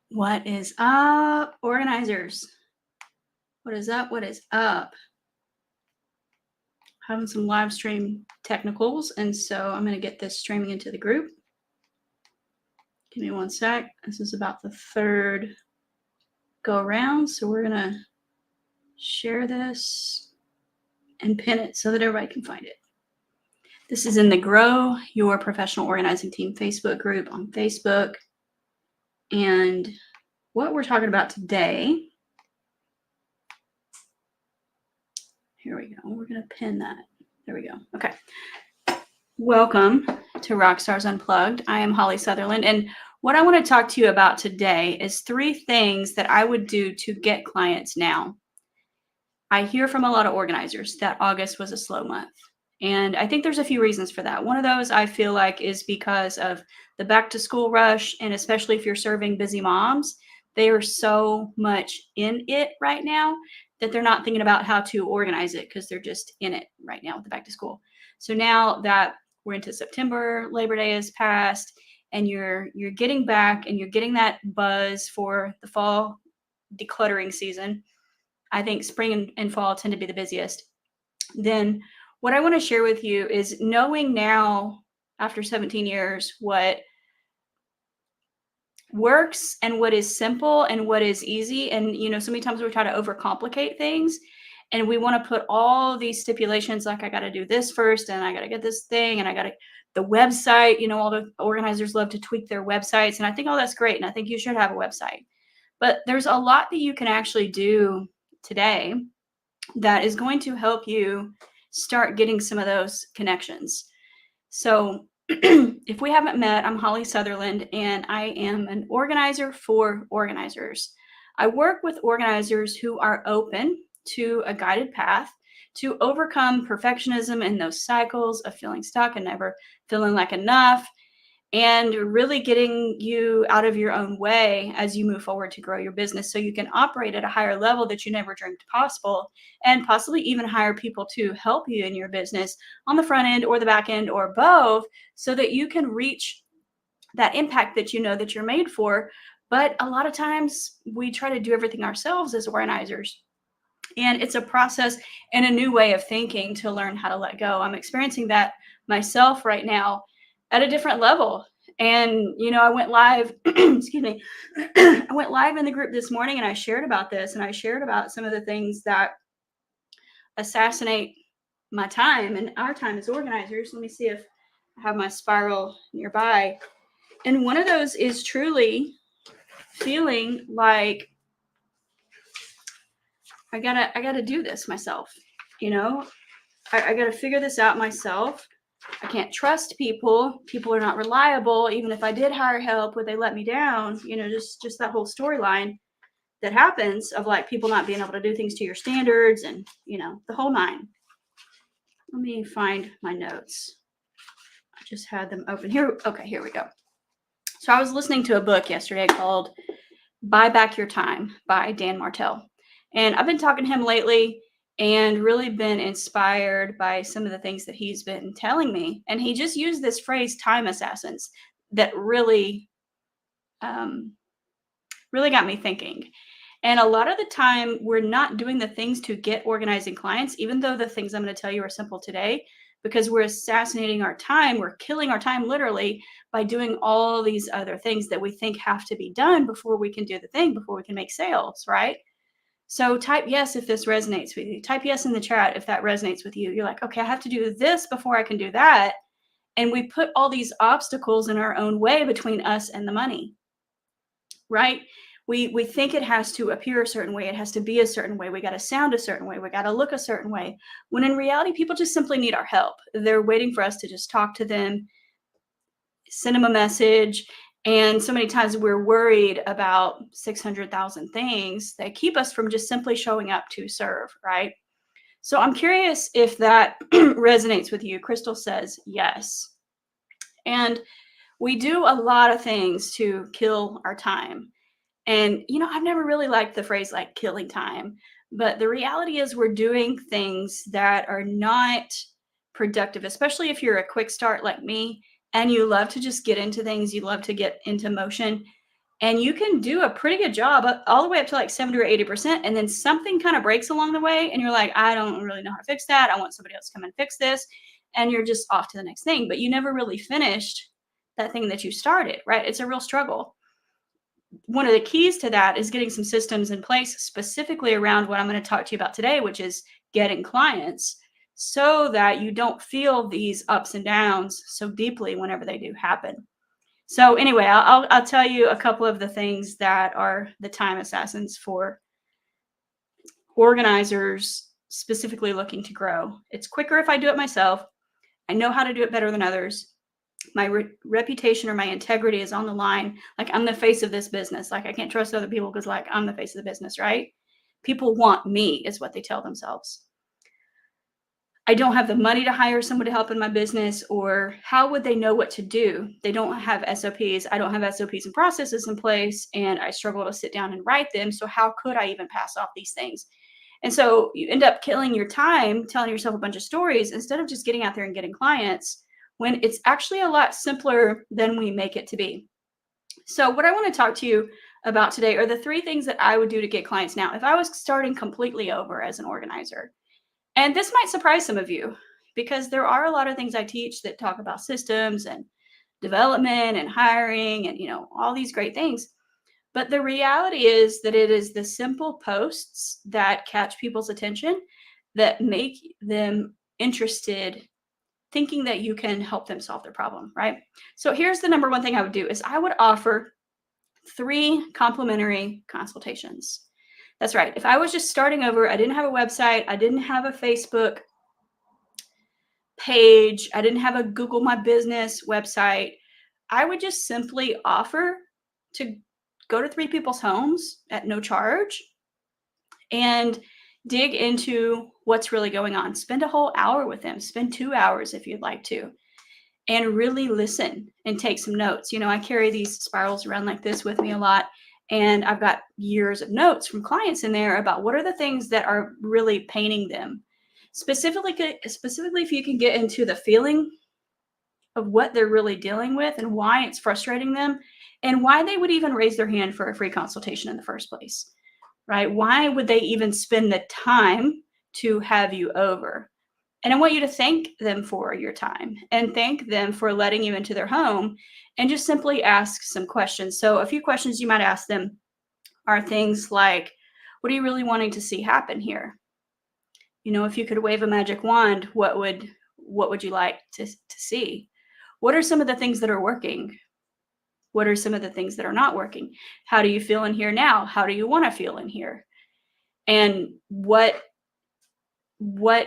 What is up, organizers? What is up? What is up? Having some live stream technicals, and so I'm going to get this streaming into the group. Give me one sec. This is about the third go around, so we're going to share this and pin it so that everybody can find it. This is in the Grow Your Professional Organizing Team Facebook group on Facebook. And what we're talking about today, here we go. We're going to pin that. There we go. Okay. Welcome to Rockstars Unplugged. I am Holly Sutherland, and what I want to talk to you about today is 3 things that I would do to get clients now. I hear from a lot of organizers that August was a slow month, and I think there's a few reasons for that. One of those I feel like is because of the back to school rush, and especially if you're serving busy moms, they are so much in it right now that they're not thinking about how to organize it because they're just in it right now with the back to school. So now that we're into September, Labor Day has passed, and you're getting back and you're getting that buzz for the fall decluttering season. I think spring and fall tend to be the busiest. Then what I want to share with you is knowing now, after 17 years, what works and what is simple and what is easy. And, so many times we try to overcomplicate things and we want to put all these stipulations like I got to do this first and I got to get this thing and I got to the website, all the organizers love to tweak their websites. And I think all that's great. And I think you should have a website. But there's a lot that you can actually do today that is going to help you start getting some of those connections. So if we haven't met, I'm Holly Sutherland, and I am an organizer for organizers. I work with organizers who are open to a guided path to overcome perfectionism and those cycles of feeling stuck and never feeling like enough, and really getting you out of your own way as you move forward to grow your business so you can operate at a higher level that you never dreamed possible, and possibly even hire people to help you in your business on the front end or the back end or both so that you can reach that impact that you know that you're made for. But a lot of times we try to do everything ourselves as organizers. And it's a process and a new way of thinking to learn how to let go. I'm experiencing that myself right now at a different level. And, I went live, excuse me, I went live in the group this morning and I shared about this and I shared about some of the things that assassinate my time and our time as organizers. Let me see if I have my spiral nearby. And one of those is truly feeling like I gotta do this myself. I gotta figure this out myself. I can't trust people. People are not reliable. Even if I did hire help, would they let me down? Just that whole storyline that happens of like people not being able to do things to your standards and, the whole nine. Let me find my notes. I just had them open here. Okay, here we go. So I was listening to a book yesterday called Buy Back Your Time by Dan Martell. And I've been talking to him lately and really been inspired by some of the things that he's been telling me. And he just used this phrase, time assassins, that really, really got me thinking. And a lot of the time, we're not doing the things to get organizing clients, even though the things I'm going to tell you are simple today, because we're assassinating our time. We're killing our time literally by doing all these other things that we think have to be done before we can do the thing, before we can make sales, right? So type yes if this resonates with you. Type yes in the chat if that resonates with you. You're like, okay, I have to do this before I can do that. And we put all these obstacles in our own way between us and the money, right? We think it has to appear a certain way. It has to be a certain way. We got to sound a certain way. We got to look a certain way. When in reality, people just simply need our help. They're waiting for us to just talk to them, send them a message. And so many times we're worried about 600,000 things that keep us from just simply showing up to serve, right? So I'm curious if that resonates with you. Crystal says yes. And we do a lot of things to kill our time. And, I've never really liked the phrase like killing time, but the reality is we're doing things that are not productive, especially if you're a quick start like me and you love to just get into things, you love to get into motion. And you can do a pretty good job all the way up to like 70 or 80%. And then something kind of breaks along the way. And you're like, I don't really know how to fix that. I want somebody else to come and fix this. And you're just off to the next thing. But you never really finished that thing that you started, right? It's a real struggle. One of the keys to that is getting some systems in place specifically around what I'm going to talk to you about today, which is getting clients so that you don't feel these ups and downs so deeply whenever they do happen. So anyway, I'll tell you a couple of the things that are the time assassins for organizers specifically looking to grow. It's quicker if I do it myself. I know how to do it better than others. My reputation or my integrity is on the line. Like, I'm the face of this business. Like, I can't trust other people because, like, I'm the face of the business, right? People want me, is what they tell themselves. I don't have the money to hire someone to help in my business, or how would they know what to do? They don't have SOPs. I don't have SOPs and processes in place, and I struggle to sit down and write them. So how could I even pass off these things? And so you end up killing your time telling yourself a bunch of stories instead of just getting out there and getting clients, when it's actually a lot simpler than we make it to be. So what I want to talk to you about today are the 3 things that I would do to get clients now if I was starting completely over as an organizer. And this might surprise some of you because there are a lot of things I teach that talk about systems and development and hiring and, all these great things. But the reality is that it is the simple posts that catch people's attention that make them interested, thinking that you can help them solve their problem, right? So here's the number one thing I would do is I would offer 3 complimentary consultations. That's right. If I was just starting over, I didn't have a website, I didn't have a Facebook page, I didn't have a Google My Business website, I would just simply offer to go to 3 people's homes at no charge and dig into what's really going on. Spend a whole hour with them, spend 2 hours if you'd like to, and really listen and take some notes. I carry these spirals around like this with me a lot. And I've got years of notes from clients in there about what are the things that are really paining them. Specifically, if you can get into the feeling of what they're really dealing with and why it's frustrating them and why they would even raise their hand for a free consultation in the first place, right? Why would they even spend the time to have you over? And I want you to thank them for your time and thank them for letting you into their home and just simply ask some questions. So, a few questions you might ask them are things like, what are you really wanting to see happen here? If you could wave a magic wand, what would you like to see? What are some of the things that are working? What are some of the things that are not working? How do you feel in here now? How do you want to feel in here? And what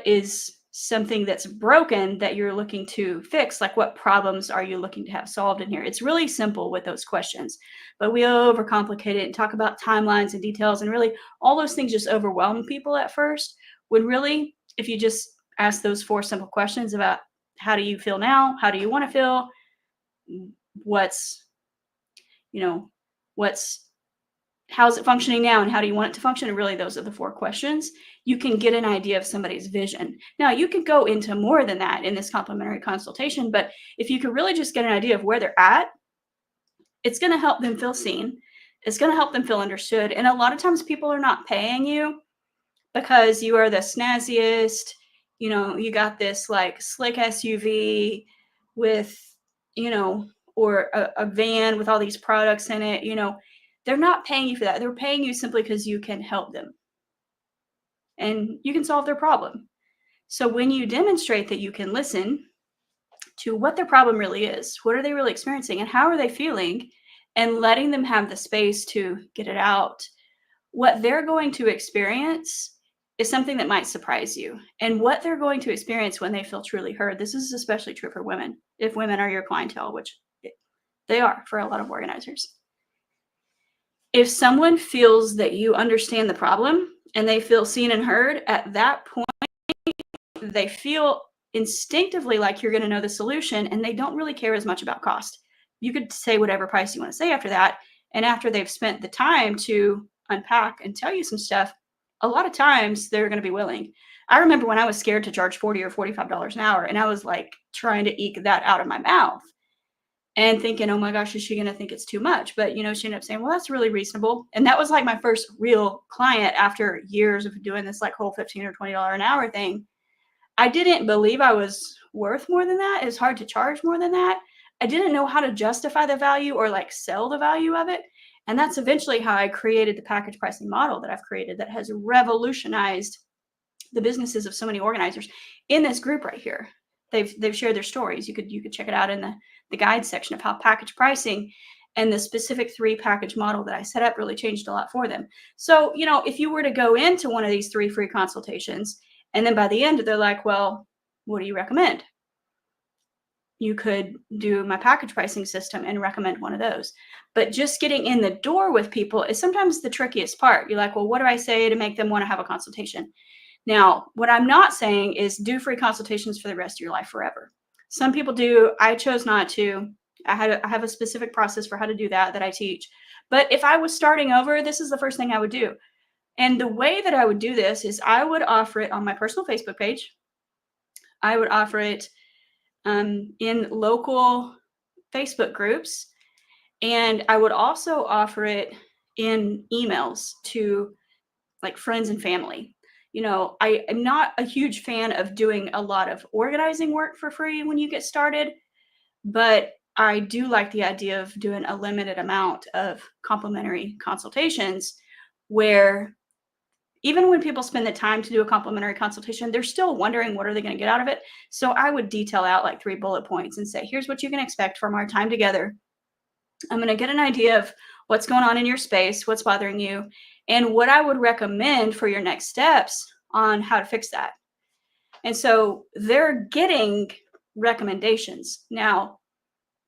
is something that's broken that you're looking to fix? Like, what problems are you looking to have solved in here? It's really simple with those questions, but we overcomplicate it and talk about timelines and details, and really all those things just overwhelm people at first, when really, if you just ask those 4 simple questions about how do you feel now? How do you want to feel? What's, you know, what's how's it functioning now and how do you want it to function? And really, those are the 4 questions. You can get an idea of somebody's vision. Now, you could go into more than that in this complimentary consultation, but if you could really just get an idea of where they're at, it's going to help them feel seen. It's going to help them feel understood. And a lot of times people are not paying you because you are the snazziest, you got this like slick SUV with, or a van with all these products in it, they're not paying you for that. They're paying you simply because you can help them and you can solve their problem. So when you demonstrate that you can listen to what their problem really is, what are they really experiencing and how are they feeling, and letting them have the space to get it out, what they're going to experience is something that might surprise you. And what they're going to experience when they feel truly heard, this is especially true for women, if women are your clientele, which they are for a lot of organizers. If someone feels that you understand the problem and they feel seen and heard, at that point, they feel instinctively like you're going to know the solution, and they don't really care as much about cost. You could say whatever price you want to say after that. And after they've spent the time to unpack and tell you some stuff, a lot of times they're going to be willing. I remember when I was scared to charge $40 or $45 an hour, and I was like trying to eke that out of my mouth. and thinking, oh my gosh, is she going to think it's too much? But, she ended up saying, well, that's really reasonable. And that was like my first real client after years of doing this like whole $15 or $20 an hour thing. I didn't believe I was worth more than that. It's hard to charge more than that. I didn't know how to justify the value or like sell the value of it. And that's eventually how I created the package pricing model that I've created that has revolutionized the businesses of so many organizers in this group right here. They've shared their stories. You could check it out in the guide section of how package pricing and the specific 3 package model that I set up really changed a lot for them. So, if you were to go into one of these 3 free consultations, and then by the end, they're like, well, what do you recommend? You could do my package pricing system and recommend one of those. But just getting in the door with people is sometimes the trickiest part. You're like, well, what do I say to make them want to have a consultation? Now, what I'm not saying is do free consultations for the rest of your life forever. Some people do. I chose not to. I have a specific process for how to do that I teach. But if I was starting over, this is the first thing I would do. And the way that I would do this is I would offer it on my personal Facebook page. I would offer it in local Facebook groups. And I would also offer it in emails to like friends and family. I am not a huge fan of doing a lot of organizing work for free when you get started, but I do like the idea of doing a limited amount of complimentary consultations where even when people spend the time to do a complimentary consultation, they're still wondering what are they going to get out of it. So I would detail out like 3 bullet points and say, here's what you can expect from our time together. I'm going to get an idea of what's going on in your space, what's bothering you, and what I would recommend for your next steps on how to fix that. And so they're getting recommendations. Now,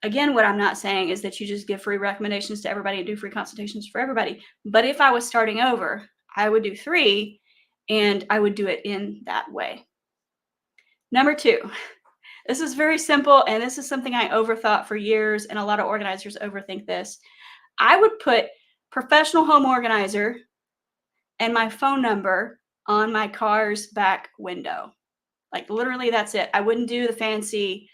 again, what I'm not saying is that you just give free recommendations to everybody and do free consultations for everybody. But if I was starting over, I would do 3 and I would do it in that way. Number 2, this is very simple, and this is something I overthought for years, and a lot of organizers overthink this. I would put professional home organizer and my phone number on my car's back window. Like literally that's it. I wouldn't do the fancy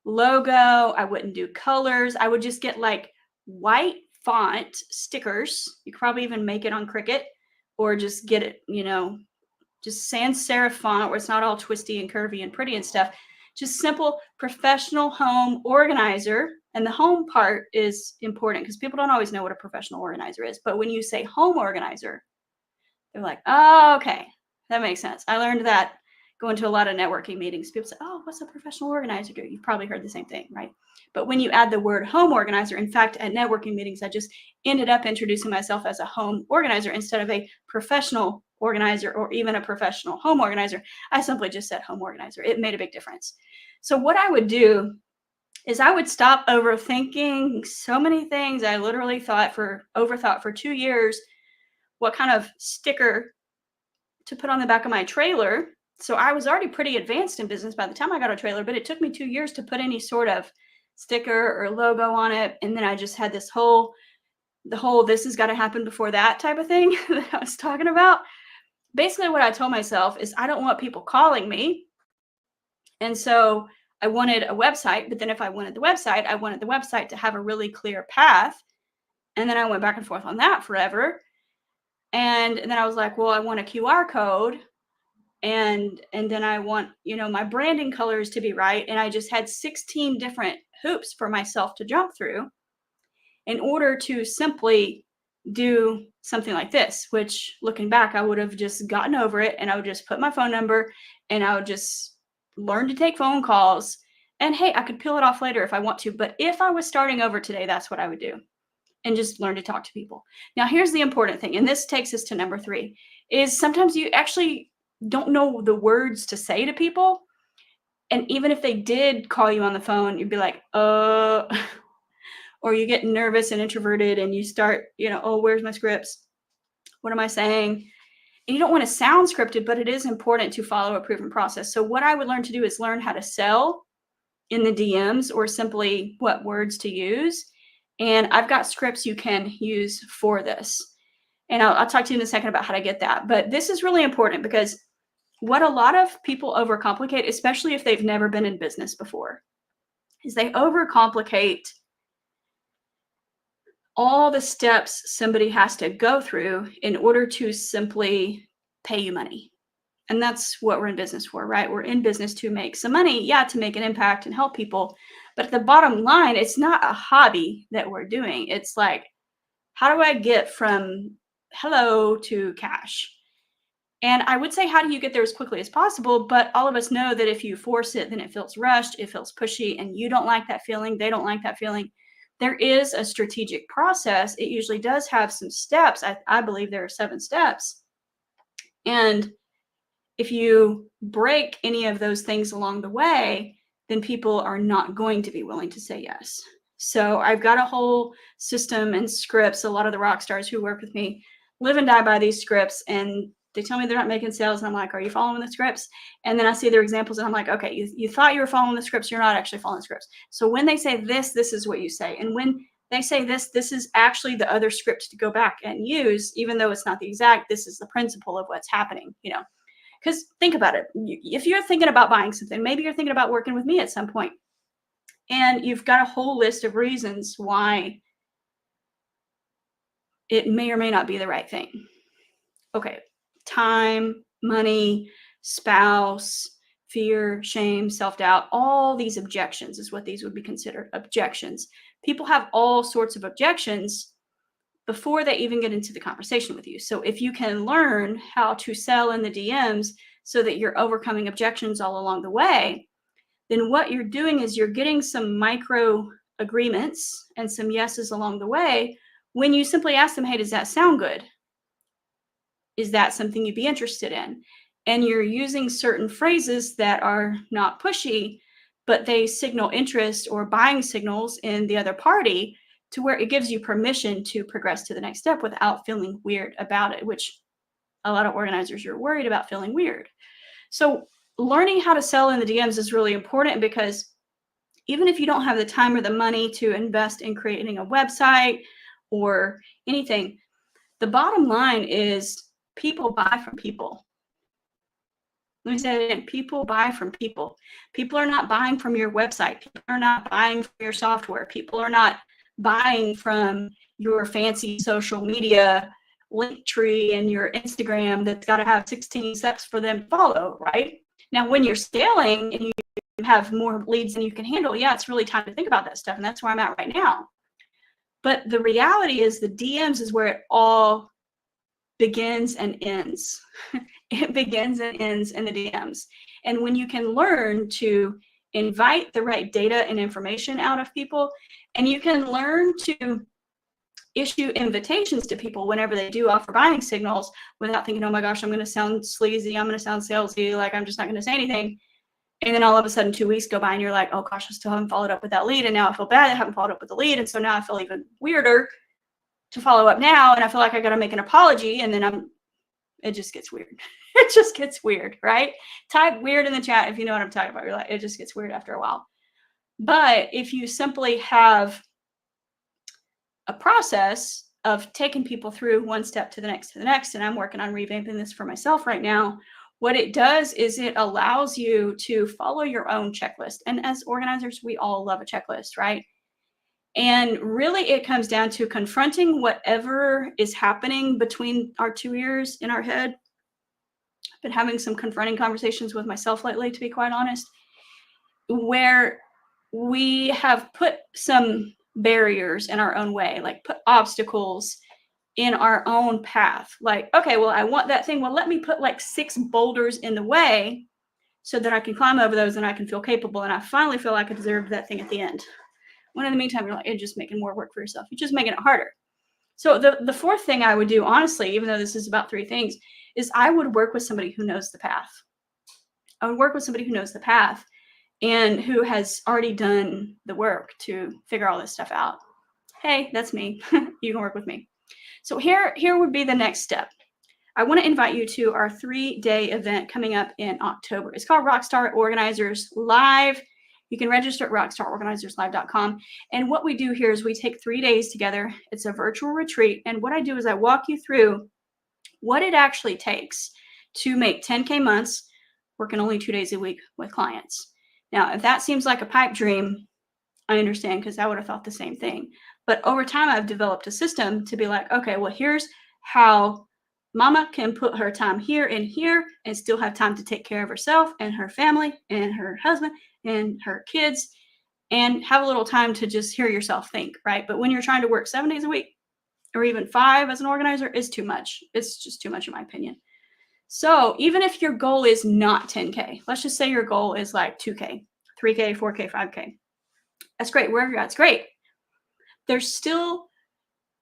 logo. I wouldn't do colors. I would just get like white font stickers. You could probably even make it on Cricut or just get it, just sans serif font where it's not all twisty and curvy and pretty and stuff. Just simple professional home organizer. And the home part is important because people don't always know what a professional organizer is. But when you say home organizer, they're like, oh, okay, that makes sense. I learned that going to a lot of networking meetings. People say, oh, what's a professional organizer do? You've probably heard the same thing, right? But when you add the word home organizer, in fact, at networking meetings, I just ended up introducing myself as a home organizer instead of a professional organizer or even a professional home organizer. I simply just said home organizer. It made a big difference. So what I would do is I would stop overthinking so many things. I literally overthought for 2 years what kind of sticker to put on the back of my trailer. So I was already pretty advanced in business by the time I got a trailer, but it took me 2 years to put any sort of sticker or logo on it. And then I just had the whole this has got to happen before that type of thing that I was talking about. Basically what I told myself is I don't want people calling me. And so I wanted a website, but then if I wanted the website, I wanted the website to have a really clear path. And then I went back and forth on that forever. And then I was like, well, I want a QR code. And then I want, my branding colors to be right. And I just had 16 different hoops for myself to jump through in order to simply do something like this, which looking back, I would have just gotten over it and I would just put my phone number and I would just learn to take phone calls. And hey, I could peel it off later if I want to. But if I was starting over today, that's what I would do. And just learn to talk to people. Now, here's the important thing, and this takes us to number 3, is sometimes you actually don't know the words to say to people. And even if they did call you on the phone, you'd be like, or you get nervous and introverted and you start, oh, where's my scripts? What am I saying? And you don't want to sound scripted, but it is important to follow a proven process. So what I would learn to do is learn how to sell in the DMs or simply what words to use. And I've got scripts you can use for this. And I'll talk to you in a second about how to get that. But this is really important because what a lot of people overcomplicate, especially if they've never been in business before, is they overcomplicate all the steps somebody has to go through in order to simply pay you money. And that's what we're in business for, right? We're in business to make some money, yeah, to make an impact and help people. But at the bottom line, it's not a hobby that we're doing. It's like, how do I get from hello to cash? And I would say, how do you get there as quickly as possible? But all of us know that if you force it, then it feels rushed, it feels pushy, and you don't like that feeling. They don't like that feeling. There is a strategic process. It usually does have some steps. I believe there are 7 steps. And if you break any of those things along the way, then people are not going to be willing to say yes. So I've got a whole system and scripts. A lot of the rock stars who work with me live and die by these scripts, and they tell me they're not making sales. And I'm like, are you following the scripts? And then I see their examples and I'm like, okay, you thought you were following the scripts. You're not actually following the scripts. So when they say this is what you say. And when they say this is actually the other script to go back and use, even though it's not the exact, this is the principle of what's happening, Because think about it. If you're thinking about buying something, maybe you're thinking about working with me at some point, and you've got a whole list of reasons why it may or may not be the right thing. Okay, time, money, spouse, fear, shame, self-doubt, all these objections is what these would be considered, objections. People have all sorts of objections before they even get into the conversation with you. So if you can learn how to sell in the DMs so that you're overcoming objections all along the way, then what you're doing is you're getting some micro agreements and some yeses along the way when you simply ask them, hey, does that sound good? Is that something you'd be interested in? And you're using certain phrases that are not pushy, but they signal interest or buying signals in the other party to where it gives you permission to progress to the next step without feeling weird about it, which a lot of organizers are worried about feeling weird. So learning how to sell in the DMs is really important, because even if you don't have the time or the money to invest in creating a website or anything, the bottom line is people buy from people. Let me say it again. People buy from people. People are not buying from your website. People are not buying from your software. People are not buying from your fancy social media link tree and your Instagram that's got to have 16 steps for them to follow, right? Now, when you're scaling and you have more leads than you can handle, yeah, it's really time to think about that stuff. And that's where I'm at right now. But the reality is the DMs is where it all begins and ends. It begins and ends in the DMs. And when you can learn to invite the right data and information out of people, and you can learn to issue invitations to people whenever they do offer buying signals without thinking, oh my gosh, I'm going to sound sleazy, I'm going to sound salesy, like I'm just not going to say anything. And then all of a sudden 2 weeks go by and you're like, oh gosh, I still haven't followed up with that lead. And now I feel bad I haven't followed up with the lead. And so now I feel even weirder to follow up now. And I feel like I got to make an apology. And then it just gets weird. It just gets weird, right? Type weird in the chat if you know what I'm talking about. You're like, it just gets weird after a while. But if you simply have a process of taking people through one step to the next, and I'm working on revamping this for myself right now, what it does is it allows you to follow your own checklist. And as organizers, we all love a checklist, right? And really it comes down to confronting whatever is happening between our 2 ears in our head. I've been having some confronting conversations with myself lately, to be quite honest, where we have put some barriers in our own way, like put obstacles in our own path. Like, okay, well, I want that thing. Well, let me put like 6 boulders in the way so that I can climb over those and I can feel capable. And I finally feel like I deserve that thing at the end. When in the meantime, you're like, you're just making more work for yourself. You're just making it harder. So the fourth thing I would do, honestly, even though this is about 3 things, is I would work with somebody who knows the path. I would work with somebody who knows the path and who has already done the work to figure all this stuff out. Hey, that's me. You can work with me. So here would be the next step. I want to invite you to our 3-day event coming up in October. It's called Rockstar Organizers Live. You can register at rockstarorganizerslive.com. And what we do here is we take 3 days together. It's a virtual retreat. And what I do is I walk you through what it actually takes to make 10K months working only 2 days a week with clients. Now, if that seems like a pipe dream, I understand because I would have thought the same thing. But over time, I've developed a system to be like, okay, well, here's how mama can put her time here and here and still have time to take care of herself and her family and her husband and her kids and have a little time to just hear yourself think, right? But when you're trying to work 7 days a week or even 5 as an organizer, is too much. It's just too much, in my opinion. So even if your goal is not 10K, let's just say your goal is like 2K, 3K, 4K, 5K. That's great. Wherever you're at, it's great. There's still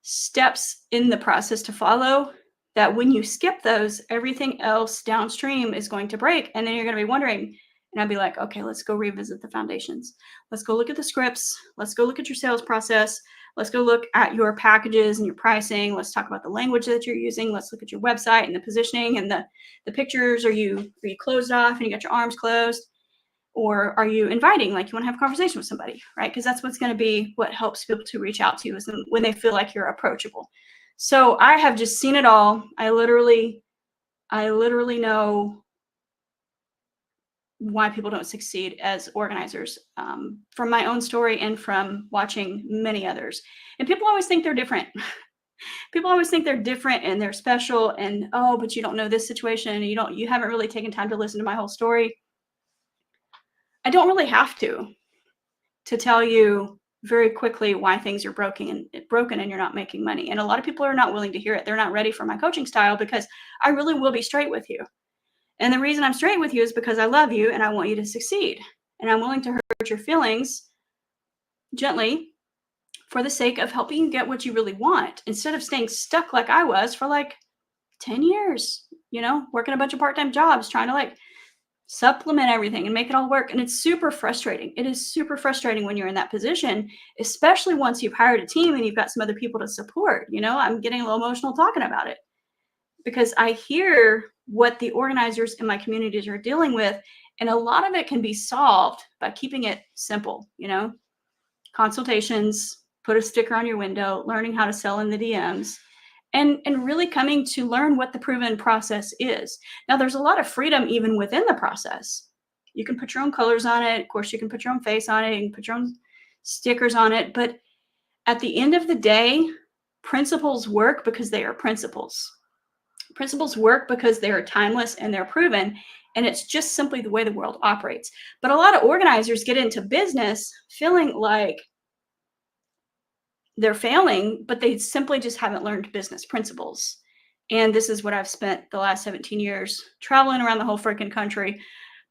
steps in the process to follow that when you skip those, everything else downstream is going to break. And then you're going to be wondering, and I'd be like, okay, let's go revisit the foundations. Let's go look at the scripts. Let's go look at your sales process. Let's go look at your packages and your pricing. Let's talk about the language that you're using. Let's look at your website and the positioning and the pictures. Are you closed off and you got your arms closed? Or are you inviting, like you want to have a conversation with somebody, right? Because that's what's going to be what helps people to reach out to you is when they feel like you're approachable. So I have just seen it all. I literally know why people don't succeed as organizers from my own story and from watching many others. And people always think they're different. People always think they're different and they're special and, oh, but you don't know this situation and you haven't really taken time to listen to my whole story. I don't really have to tell you very quickly why things are broken and you're not making money. And a lot of people are not willing to hear it. They're not ready for my coaching style because I really will be straight with you. And the reason I'm straight with you is because I love you and I want you to succeed. And I'm willing to hurt your feelings gently for the sake of helping you get what you really want instead of staying stuck like I was for like 10 years, working a bunch of part-time jobs, trying to like supplement everything and make it all work. And it's super frustrating. It is super frustrating when you're in that position, especially once you've hired a team and you've got some other people to support. I'm getting a little emotional talking about it because I hear what the organizers in my communities are dealing with. And a lot of it can be solved by keeping it simple, consultations, put a sticker on your window, learning how to sell in the DMs, and really coming to learn what the proven process is. Now, there's a lot of freedom even within the process. You can put your own colors on it. Of course, you can put your own face on it. You can put your own stickers on it. But at the end of the day, principles work because they are principles. Principles work because they are timeless and they're proven. And it's just simply the way the world operates. But a lot of organizers get into business feeling like they're failing, but they simply just haven't learned business principles. And this is what I've spent the last 17 years traveling around the whole freaking country,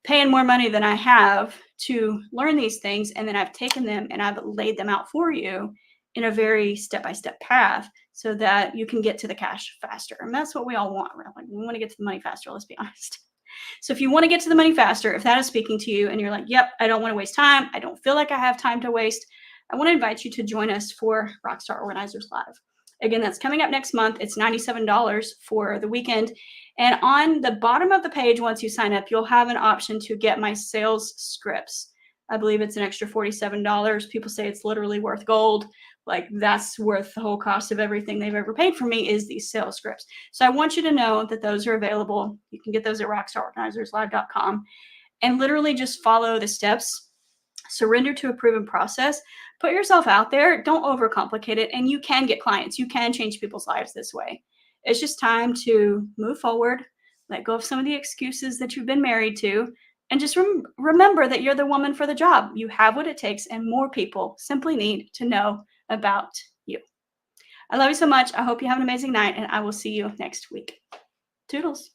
paying more money than I have to learn these things. And then I've taken them and I've laid them out for you in a very step-by-step path so that you can get to the cash faster. And that's what we all want, really. We want to get to the money faster, let's be honest. So if you want to get to the money faster, if that is speaking to you and you're like, yep, I don't want to waste time, I don't feel like I have time to waste, I want to invite you to join us for Rockstar Organizers Live. Again, that's coming up next month. It's $97 for the weekend. And on the bottom of the page, once you sign up, you'll have an option to get my sales scripts. I believe it's an extra $47. People say it's literally worth gold. Like that's worth the whole cost of everything they've ever paid for me is these sales scripts. So I want you to know that those are available. You can get those at rockstarorganizerslive.com and literally just follow the steps. Surrender to a proven process. Put yourself out there. Don't overcomplicate it. And you can get clients. You can change people's lives this way. It's just time to move forward, let go of some of the excuses that you've been married to, and just remember that you're the woman for the job. You have what it takes, and more people simply need to know about you. I love you so much. I hope you have an amazing night, and I will see you next week. Toodles.